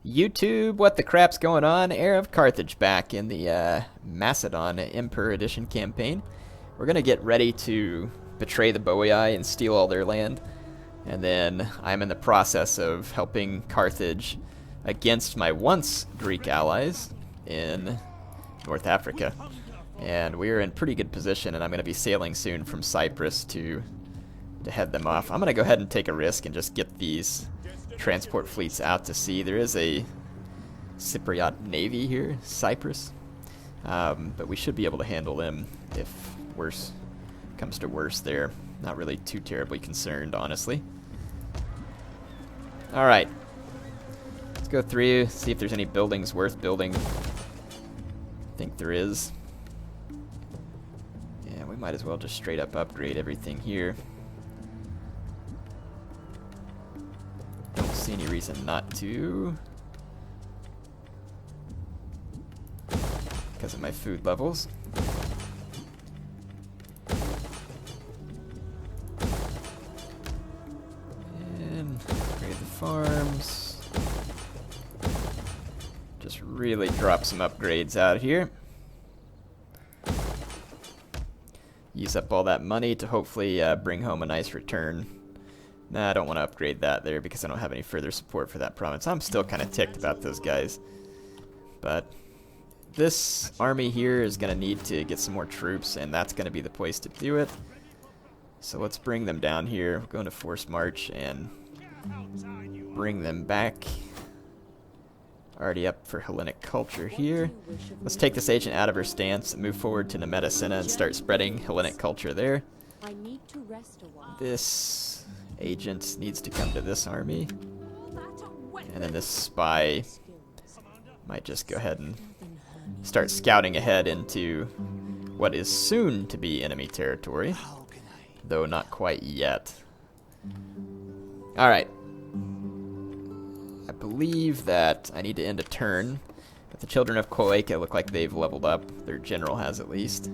YouTube, what the crap's going on? HeirofCarthage back in the Macedon Emperor Edition campaign. We're going to get ready to betray the Boii and steal all their land. And then I'm in the process of helping Carthage against my once Greek allies in North Africa. And we're in pretty good position, and I'm going to be sailing soon from Cyprus to head them off. I'm going to go ahead and take a risk and just get these transport fleets out to sea. There is a Cypriot navy here, Cyprus, but we should be able to handle them if worse comes to worse there. Not really too terribly concerned, honestly. Alright, let's go through, see if there's any buildings worth building. I think there is. Yeah, we might as well just straight up upgrade everything here. Don't see any reason not to, because of my food levels. And upgrade the farms. Just really drop some upgrades out here. Use up all that money to hopefully bring home a nice return. Nah, I don't want to upgrade that there because I don't have any further support for that province. I'm still kind of ticked about those guys. But this army here is going to need to get some more troops, and that's going to be the place to do it. So let's bring them down here. We're going to force march and bring them back. Already up for Hellenic culture here. Let's take this agent out of her stance and move forward to Macedon and start spreading Hellenic culture there. This agent needs to come to this army, and then this spy might just go ahead and start scouting ahead into what is soon to be enemy territory, though not quite yet. Alright, I believe that I need to end a turn, but the children of Koaka look like they've leveled up. Their general has, at least.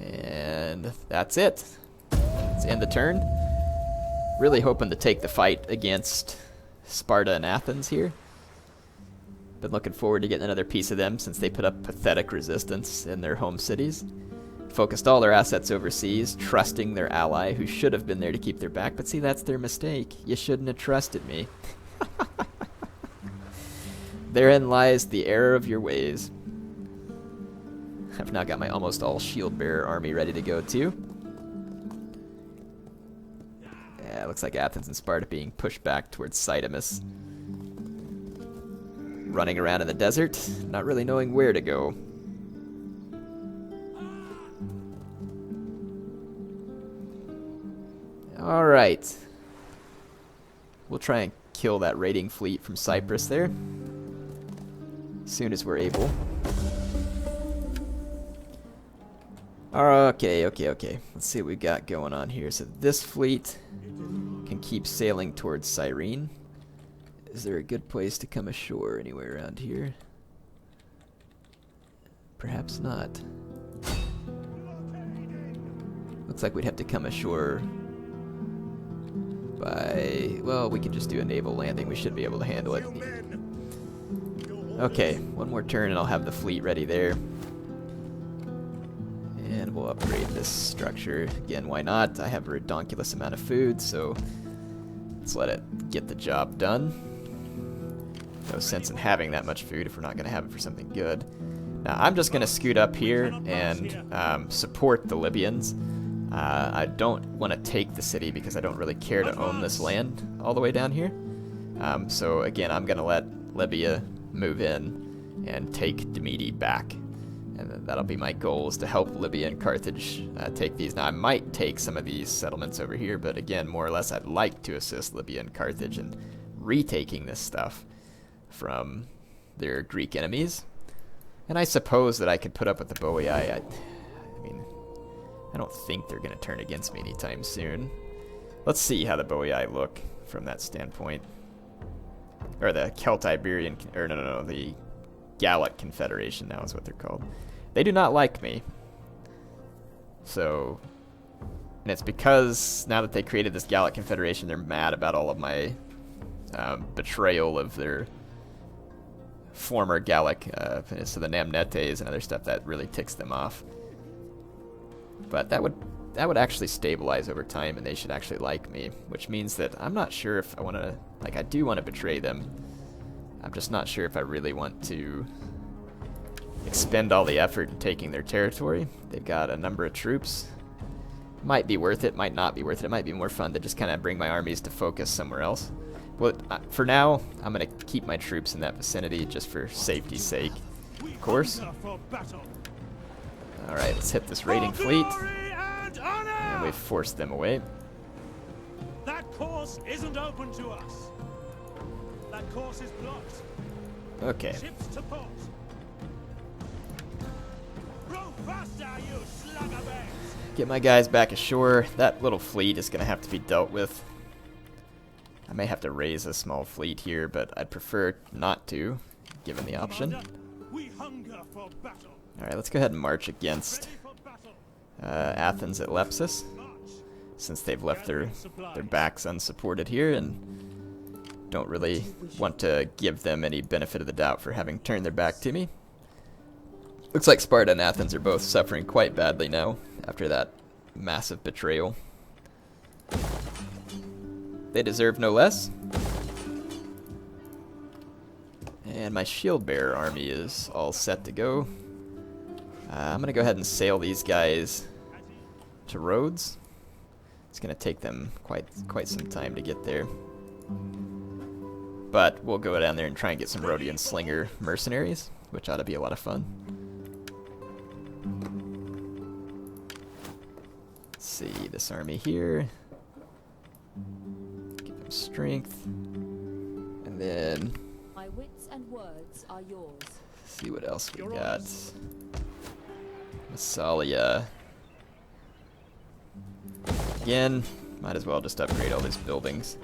And that's it. Let's end the turn. Really hoping to take the fight against Sparta and Athens here. Been looking forward to getting another piece of them since they put up pathetic resistance in their home cities. Focused all their assets overseas, trusting their ally who should have been there to keep their back. But see, that's their mistake. You shouldn't have trusted me. Therein lies the error of your ways. I've now got my almost all shield bearer army ready to go too. Yeah, it looks like Athens and Sparta being pushed back towards Cydamus. Running around in the desert, not really knowing where to go. Alright. We'll try and kill that raiding fleet from Cyprus there. As soon as we're able. Okay. Let's see what we got going on here. So this fleet can keep sailing towards Cyrene. Is there a good place to come ashore anywhere around here? Perhaps not. Looks like we'd have to come ashore by... Well, we can just do a naval landing. We should be able to handle it. Okay, one more turn and I'll have the fleet ready there. And we'll upgrade this structure. Again, why not? I have a redonkulous amount of food, so let's let it get the job done. No sense in having that much food if we're not going to have it for something good. Now, I'm just going to scoot up here and support the Libyans. I don't want to take the city because I don't really care to own this land all the way down here. So again, I'm going to let Libya move in and take Demeti back. And then that'll be my goal, is to help Libya and Carthage take these. Now, I might take some of these settlements over here, but again, more or less, I'd like to assist Libya and Carthage in retaking this stuff from their Greek enemies. And I suppose that I could put up with the Boii. I mean, I don't think they're going to turn against me anytime soon. Let's see how the Boii look from that standpoint. Or the Celt-Iberian, or no, the Gallic Confederation now is what they're called. They do not like me. So, and it's because now that they created this Gallic Confederation, they're mad about all of my betrayal of their former Gallic, so the Namnetes and other stuff that really ticks them off. But that would actually stabilize over time, and they should actually like me, which means that I'm not sure if I want to, like, I do want to betray them. I'm just not sure if I really want to expend all the effort in taking their territory. They've got a number of troops. Might be worth it, might not be worth it. It might be more fun to just kind of bring my armies to focus somewhere else. Well, for now, I'm going to keep my troops in that vicinity just for safety's sake, of course. Alright, let's hit this raiding fleet. And we've forced them away. That course isn't open to us. That course is blocked. Okay. Ships to port. Row faster, you sluggerbags! Get my guys back ashore. That little fleet is going to have to be dealt with. I may have to raise a small fleet here, but I'd prefer not to, given the option. We hunger for battle. Alright, let's go ahead and march against Athens at Lepsus, since they've left their backs unsupported here and don't really want to give them any benefit of the doubt for having turned their back to me. Looks like Sparta and Athens are both suffering quite badly now after that massive betrayal. They deserve no less. And my shield bearer army is all set to go. I'm going to go ahead and sail these guys to Rhodes. It's going to take them quite some time to get there. But we'll go down there and try and get some Rhodian slinger mercenaries, which ought to be a lot of fun. Let's see, this army here. Give them strength. And then my wits and words are yours. See what else we got. Massalia. Again, might as well just upgrade all these buildings.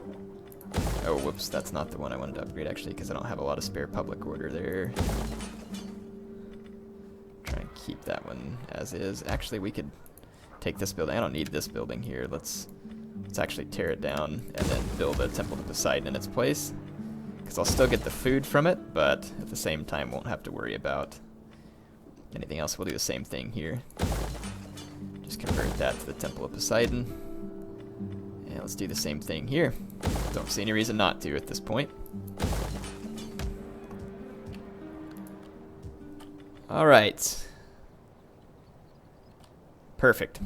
Oh, whoops, that's not the one I wanted to upgrade actually, because I don't have a lot of spare public order there. Try and keep that one as is. Actually, we could take this building. I don't need this building here. Let's actually tear it down and then build a temple to Poseidon in its place. Because I'll still get the food from it, but at the same time won't have to worry about anything else. We'll do the same thing here. Just convert that to the Temple of Poseidon. And let's do the same thing here. Don't see any reason not to at this point. Alright. Perfect.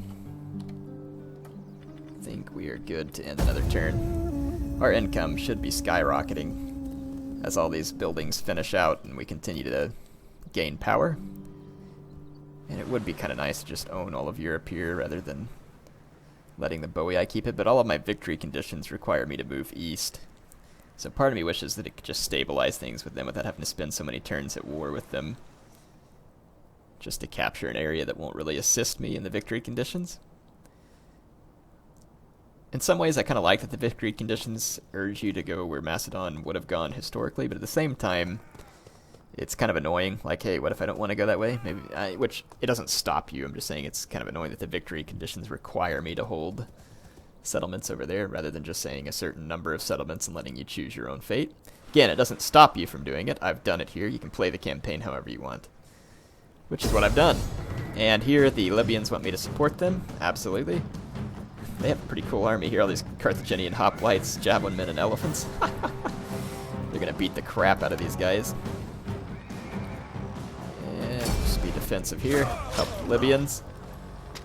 I think we are good to end another turn. Our income should be skyrocketing as all these buildings finish out and we continue to gain power. And it would be kind of nice to just own all of Europe here rather than letting the Boii keep it, but all of my victory conditions require me to move east. So part of me wishes that it could just stabilize things with them without having to spend so many turns at war with them, just to capture an area that won't really assist me in the victory conditions. In some ways, I kind of like that the victory conditions urge you to go where Macedon would have gone historically, but at the same time, it's kind of annoying. Like, hey, what if I don't want to go that way? Maybe, which it doesn't stop you. I'm just saying it's kind of annoying that the victory conditions require me to hold settlements over there rather than just saying a certain number of settlements and letting you choose your own fate. Again, it doesn't stop you from doing it. I've done it here. You can play the campaign however you want, which is what I've done. And here, the Libyans want me to support them. Absolutely. They have a pretty cool army here. All these Carthaginian hoplites, javelin men, and elephants. They're going to beat the crap out of these guys. Just be defensive here, help the Libyans.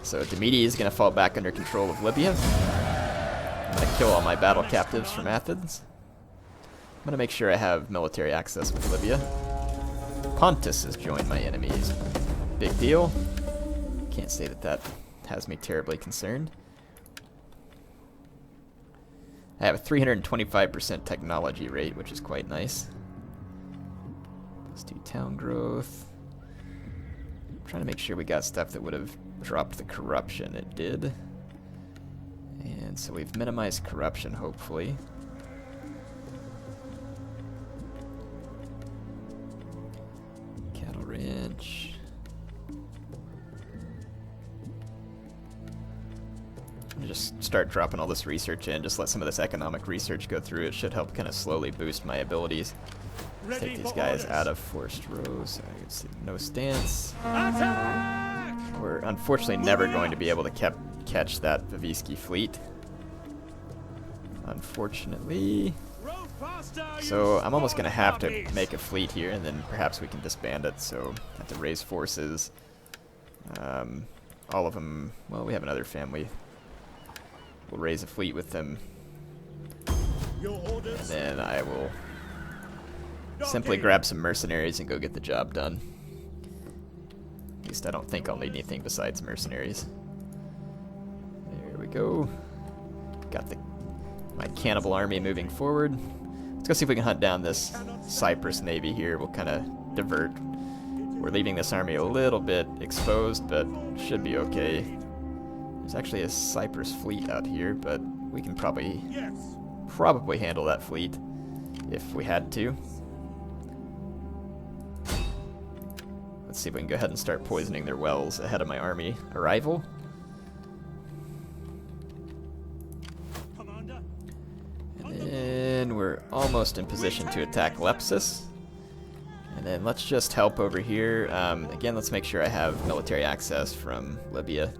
So Demeti is going to fall back under control of Libya. I'm going to kill all my battle captives from Athens. I'm going to make sure I have military access with Libya. Pontus has joined my enemies. Big deal. Can't say that that has me terribly concerned. I have a 325% technology rate, which is quite nice. Let's do town growth. I'm trying to make sure we got stuff that would have dropped the corruption. It did. And so we've minimized corruption, hopefully. Cattle ranch. Just start dropping all this research in, just let some of this economic research go through. It should help kind of slowly boost my abilities. Let's take these guys out of forced rows. I can see no stance. Attack! We're unfortunately never going to be able to catch that Vavisky fleet. Unfortunately. Row faster, So you I'm almost going to have to smarties. make a fleet here, and then perhaps we can disband it. So I have to raise forces. All of them. Well, we have another family. We'll raise a fleet with them, Your orders. and then I will simply Docking. grab some mercenaries and go get the job done. At least I don't think I'll need anything besides mercenaries. There we go. Got my cannibal army moving forward. Let's go see if we can hunt down this Cyprus navy here. We'll kind of divert. We're leaving this army a little bit exposed, but should be okay. There's actually a Cyprus fleet out here, but we can probably handle that fleet if we had to. Let's see if we can go ahead and start poisoning their wells ahead of my army arrival. Commander. And then we're almost in position to attack Lepsus. And then let's just help over here. Again, let's make sure I have military access from Libya.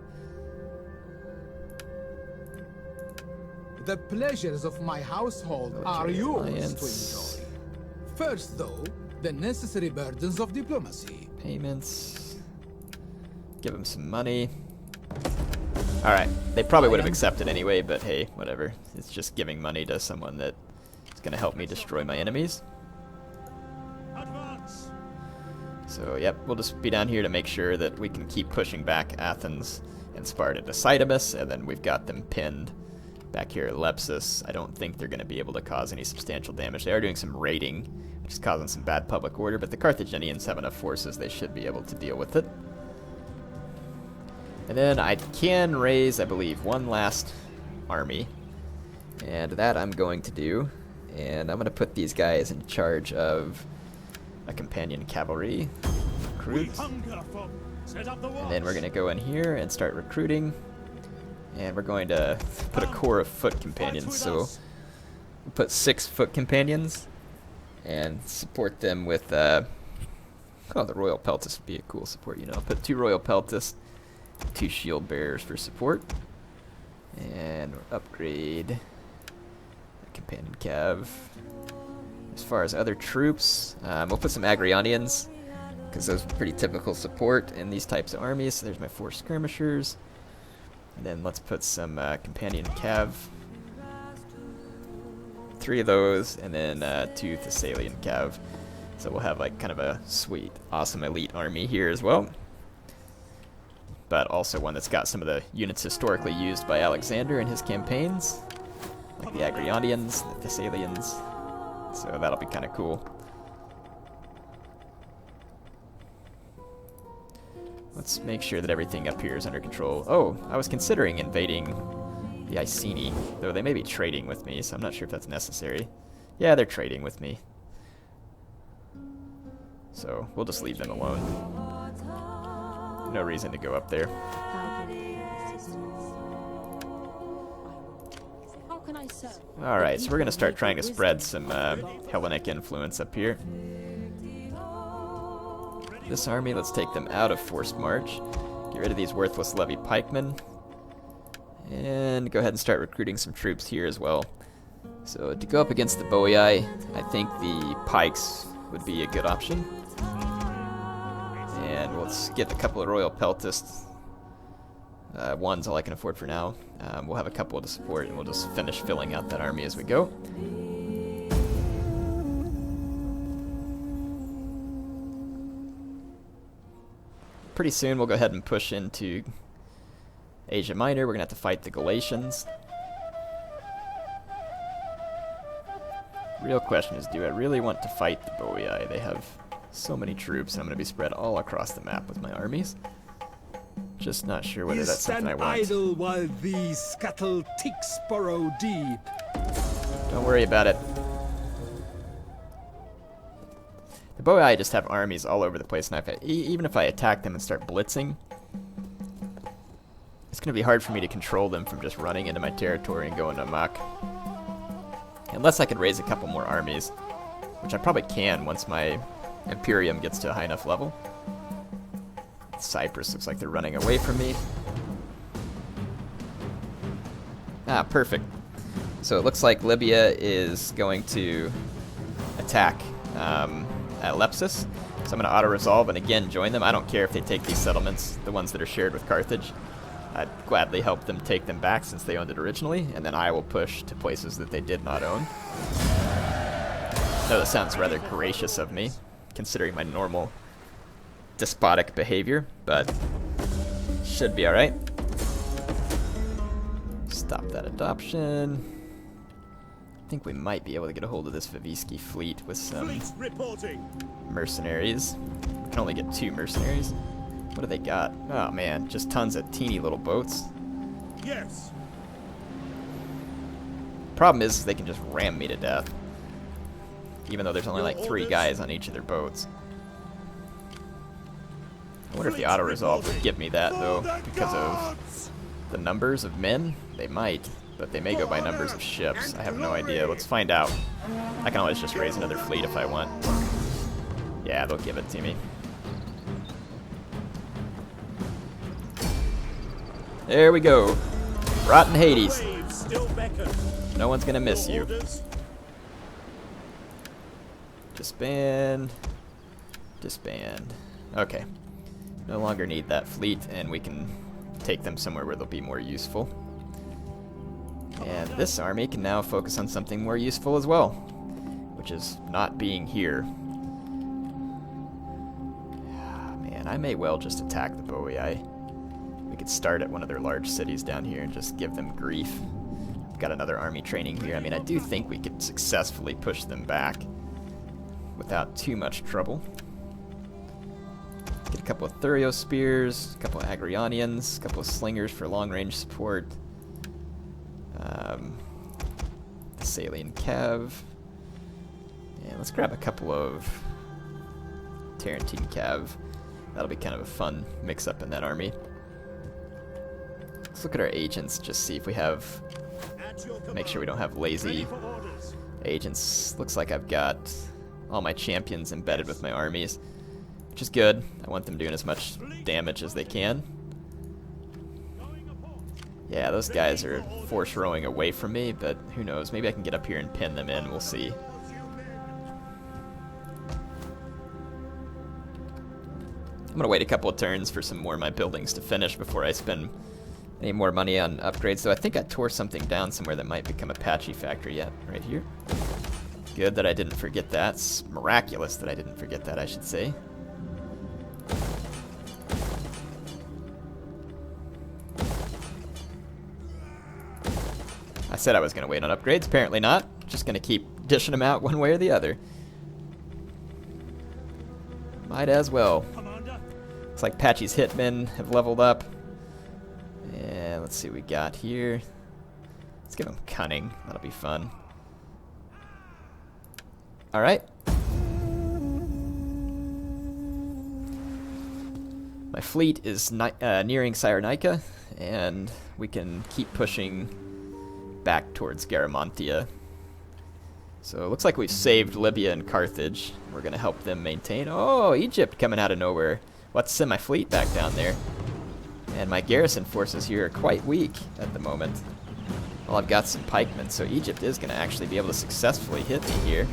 The pleasures of my household are Military yours alliance. to enjoy. First, though, the necessary burdens of diplomacy. Payments. Give them some money. Alright, they probably would have accepted anyway, but hey, whatever. It's just giving money to someone that is going to help me destroy my enemies. Advance. So, yep, we'll just be down here to make sure that we can keep pushing back Athens and Sparta to Cydamus, and then we've got them pinned back here at Lepsus. I don't think they're going to be able to cause any substantial damage. They are doing some raiding, which is causing some bad public order, but the Carthaginians have enough forces, they should be able to deal with it. And then I can raise, I believe, one last army, and that I'm going to do. And I'm going to put these guys in charge of a companion cavalry We recruits. hunger for. Set up the watch. And then we're going to go in here and start recruiting. And we're going to put a corps of foot companions. So we'll put 6 foot companions and support them with, oh, the Royal Peltis would be a cool support, you know. Put 2 Royal Peltis, 2 shield bearers for support. And we'll upgrade a companion cav. As far as other troops, we'll put some Agrionians, because those are pretty typical support in these types of armies. So there's my 4 skirmishers. And then let's put some companion cav. 3 of those, and then 2 Thessalian cav. So we'll have like kind of a sweet, awesome elite army here as well. But also one that's got some of the units historically used by Alexander in his campaigns, like the Agrionians, the Thessalians. So that'll be kind of cool. Let's make sure that everything up here is under control. Oh, I was considering invading the Iceni, though they may be trading with me, so I'm not sure if that's necessary. Yeah, they're trading with me. So we'll just leave them alone. No reason to go up there. How can I serve? Alright, so we're going to start trying to spread some Hellenic influence up here. This army, let's take them out of forced march. Get rid of these worthless levy pikemen. And go ahead and start recruiting some troops here as well. So to go up against the Boii, I think the pikes would be a good option. And let's get a couple of Royal Peltists. One's all I can afford for now. We'll have a couple to support, and we'll just finish filling out that army as we go. Pretty soon we'll go ahead and push into Asia Minor. We're going to have to fight the Galatians. Real question is, do I really want to fight the Boii? They have so many troops, and I'm going to be spread all across the map with my armies. Just not sure whether that's something I want. idle while these scuttle ticks burrow deep. Don't worry about it. The Boii just have armies all over the place, and even if I attack them and start blitzing, it's going to be hard for me to control them from just running into my territory and going amok. Unless I could raise a couple more armies, which I probably can once my Imperium gets to a high enough level. Cyprus looks like they're running away from me. Ah, perfect. So it looks like Libya is going to attack at Lepsus. So I'm going to auto-resolve and again join them. I don't care if they take these settlements, the ones that are shared with Carthage. I'd gladly help them take them back since they owned it originally, and then I will push to places that they did not own. No, that sounds rather gracious of me, considering my normal despotic behavior, but should be alright. Stop that adoption. I think we might be able to get a hold of this Vivisci fleet with some mercenaries. We can only get 2 mercenaries. What do they got? Oh man, just tons of teeny little boats. Yes. Problem is they can just ram me to death. Even though there's only like 3 guys on each of their boats. I wonder if the auto-resolve would give me that though, because of the numbers of men. They might, but they may go by numbers of ships. I have no idea. Let's find out. I can always just raise another fleet if I want. Yeah, they'll give it to me. There we go. Rotten Hades. No one's gonna miss you. Disband. Disband. Okay. No longer need that fleet, and we can take them somewhere where they'll be more useful. And this army can now focus on something more useful as well, which is not being here. Man, I may well just attack the Boii. We could start at one of their large cities down here and just give them grief. We've got another army training here. I mean, I do think we could successfully push them back without too much trouble. Get a couple of Thurio spears, a couple of Agrionians, a couple of slingers for long-range support. Thessalian Cav. And let's grab a couple of Tarentine Cav. That'll be kind of a fun mix-up in that army. Let's look at our agents, just see if we have... Make sure we don't have lazy agents. Looks like I've got all my champions embedded with my armies, which is good. I want them doing as much damage as they can. Yeah, those guys are force rowing away from me, but who knows? Maybe I can get up here and pin them in. We'll see. I'm going to wait a couple of turns for some more of my buildings to finish before I spend any more money on upgrades. So I think I tore something down somewhere that might become Apache factory yet. Right here. Good that I didn't forget that. It's miraculous that I didn't forget that, I should say. I said I was going to wait on upgrades. Apparently not. Just going to keep dishing them out one way or the other. Might as well. Looks like Patchy's hitmen have leveled up. And let's see what we got here. Let's give them cunning. That'll be fun. Alright. My fleet is nearing Cyrenaica, and we can keep pushing back towards Garamantia. So it looks like we've saved Libya and Carthage. We're going to help them maintain. Oh, Egypt coming out of nowhere. Let's send my fleet back down there. And my garrison forces here are quite weak at the moment. Well, I've got some pikemen, so Egypt is going to actually be able to successfully hit me here.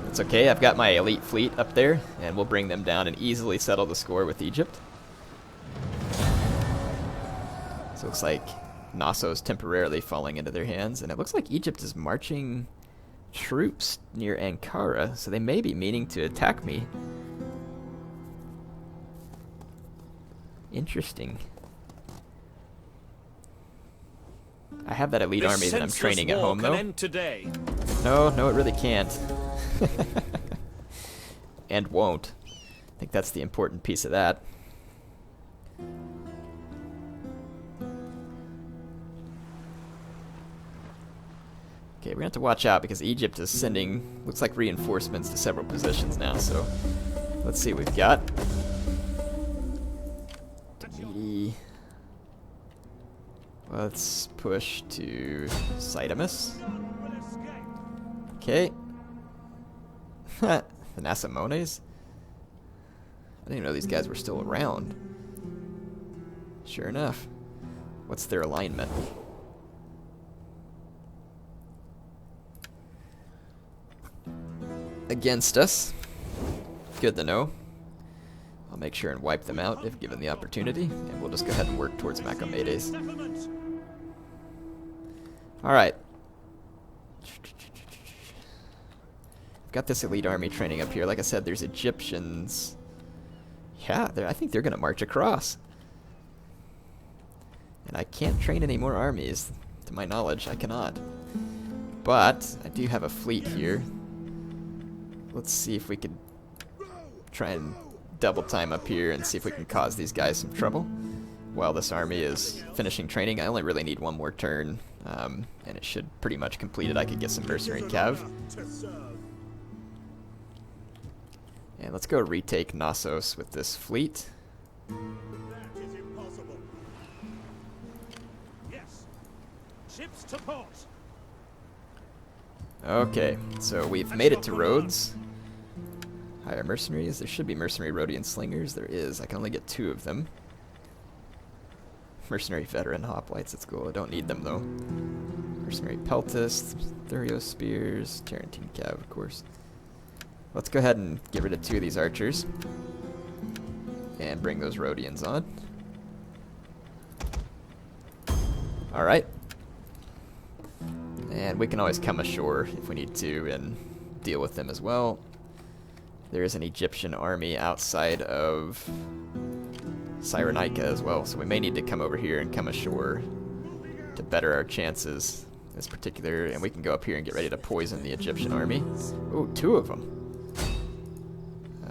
It's okay, I've got my elite fleet up there, and we'll bring them down and easily settle the score with Egypt. So it looks like Nasso's temporarily falling into their hands, and it looks like Egypt is marching troops near Ankara, so they may be meaning to attack me. Interesting. I have that elite army that I'm training at home, though. No, it really can't. And won't. I think that's the important piece of that. Okay, we're gonna have to watch out because Egypt is sending, looks like, reinforcements to several positions now, so let's see what we've got. Let's push to Cydamus. Okay. The Nasamones? I didn't even know these guys were still around. Sure enough. What's their alignment? Against us. Good to know. I'll make sure and wipe them out if given the opportunity, and we'll just go ahead and work towards Macedon. Alright. Got this elite army training up here. Like I said, there's Egyptians. Yeah, I think they're going to march across. And I can't train any more armies. To my knowledge, I cannot. But I do have a fleet here. Let's see if we could try and double time up here and see if we can cause these guys some trouble while this army is finishing training. I only really need one more turn, and it should pretty much complete it. I could get some mercenary cav. And let's go retake Knossos with this fleet. That is impossible. Yes. Ships to port. Okay, so we've made it to Rhodes. Hire mercenaries. There should be mercenary Rhodian slingers. There is. I can only get 2 of them. Mercenary veteran hoplites. That's cool. I don't need them though. Mercenary peltists, Thurio spears, Tarantine cav, of course. Let's go ahead and get rid of 2 of these archers and bring those Rhodians on. Alright. And we can always come ashore if we need to and deal with them as well. There is an Egyptian army outside of Cyrenaica as well, so we may need to come over here and come ashore to better our chances in this particular, and we can go up here and get ready to poison the Egyptian army. Ooh, 2 of them.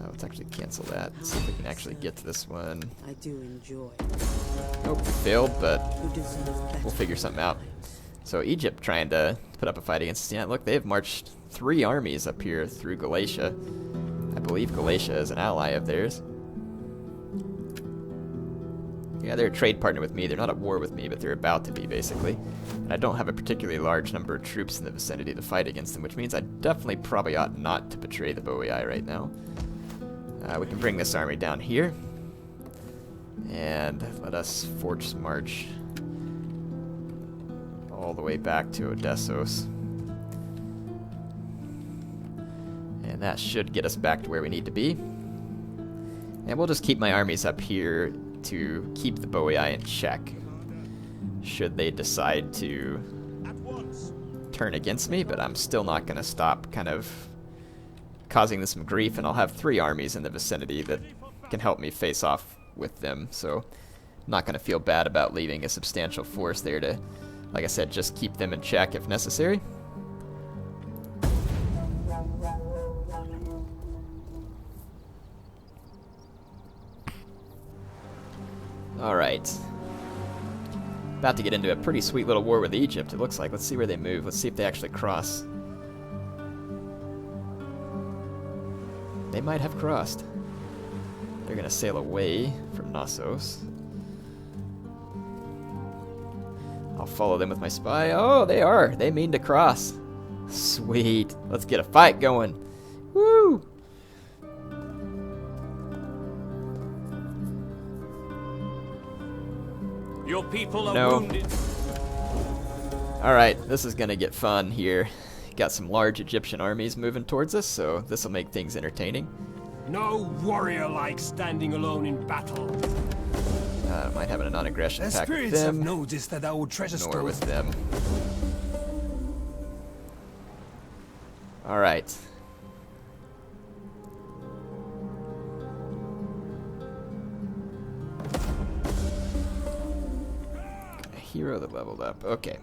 Let's actually cancel that and see if we can actually get to this one. I do enjoy. Nope, failed, but Who deserve better we'll figure something out. lives. So Egypt trying to put up a fight against us. Yeah, look, they've marched 3 armies up here through Galatia. I believe Galatia is an ally of theirs. Yeah, they're a trade partner with me. They're not at war with me, but they're about to be, basically. And I don't have a particularly large number of troops in the vicinity to fight against them, which means I definitely probably ought not to betray the Boii right now. We can bring this army down here. And let us force march all the way back to Odessos. And that should get us back to where we need to be. And we'll just keep my armies up here to keep the Boii in check, should they decide to At once. turn against me, but I'm still not going to stop kind of causing them some grief, and I'll have 3 armies in the vicinity that can help me face off with them, so I'm not going to feel bad about leaving a substantial force there to, like I said, just keep them in check if necessary. Alright. About to get into a pretty sweet little war with Egypt, it looks like. Let's see where they move. Let's see if they actually cross. They might have crossed. They're going to sail away from Knossos. I'll follow them with my spy. Oh, they are. They mean to cross. Sweet. Let's get a fight going. Woo! Your people are No. wounded. Alright, this is going to get fun here. Got some large Egyptian armies moving towards us, so this will make things entertaining. No warrior like standing alone in battle. Might have a non-aggression The pact with spirits have them, noticed that our treasure nor store with them. Alright. A hero that leveled up. Okay.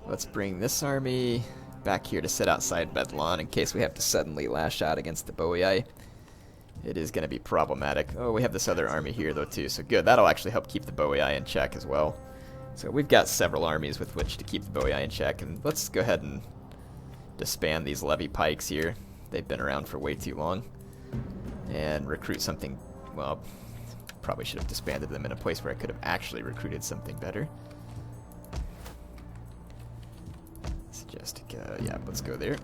Let's bring this army back here to sit outside Bedlon in case we have to suddenly lash out against the Boii. It is going to be problematic. Oh, we have this other army here though too, so good. That'll actually help keep the Boii in check as well. So we've got several armies with which to keep the Boii in check, and let's go ahead and disband these levy pikes here. They've been around for way too long. And recruit something, well, probably should have disbanded them in a place where I could have actually recruited something better. Let's see, Just, yeah, let's go there.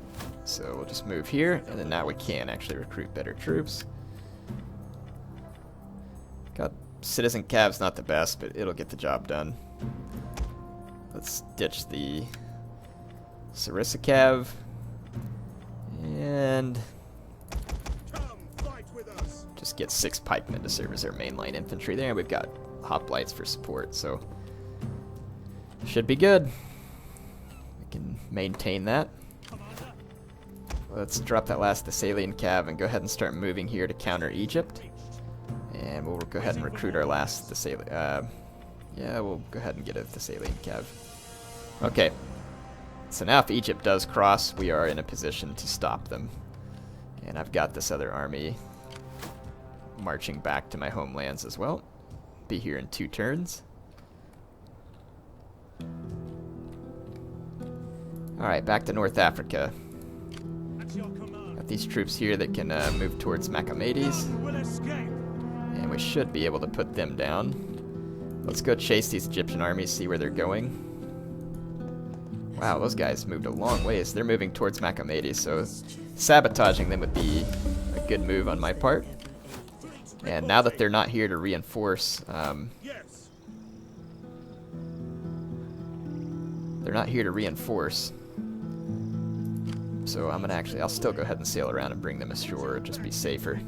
So we'll just move here, and then now we can actually recruit better troops. Got citizen cav's not the best, but it'll get the job done. Let's ditch the sarissa cav. And just get 6 pikemen to serve as our mainline infantry there. We've got hoplites for support, so should be good. We can maintain that. Let's drop that last Thessalian cav and go ahead and start moving here to counter Egypt. And we'll go ahead and recruit our last Thessalian. Yeah, we'll go ahead and get a Thessalian cav. Okay. So now if Egypt does cross, we are in a position to stop them. And I've got this other army marching back to my homelands as well. Be here in 2 turns. Alright, back to North Africa. Got these troops here that can move towards Macedon. And we should be able to put them down. Let's go chase these Egyptian armies, see where they're going. Wow, those guys moved a long ways. They're moving towards Macedon, so sabotaging them would be a good move on my part. And now that they're not here to reinforce, they're not here to reinforce. So I'm gonna I'll still go ahead and sail around and bring them ashore, just be safer.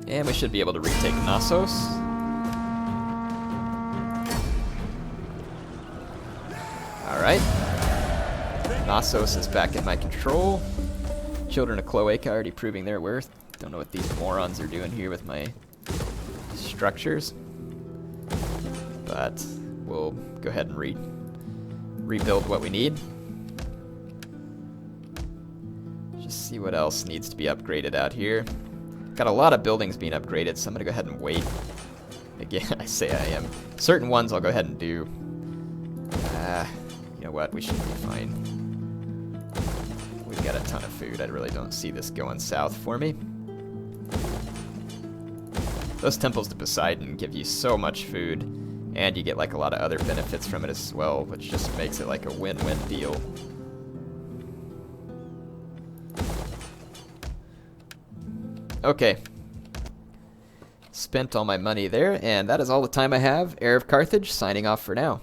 And we should be able to retake Knossos. Alright. Knossos is back in my control. Children of Cloaca already proving their worth. Don't know what these morons are doing here with my structures. But we'll go ahead and rebuild what we need. Just see what else needs to be upgraded out here. Got a lot of buildings being upgraded, so I'm going to go ahead and wait. Again, I say I am. Certain ones I'll go ahead and do. You know what? We should be fine. We've got a ton of food. I really don't see this going south for me. Those temples to Poseidon give you so much food, and you get like a lot of other benefits from it as well, which just makes it like a win-win deal. Okay. Spent all my money there, and that is all the time I have. HeirofCarthage signing off for now.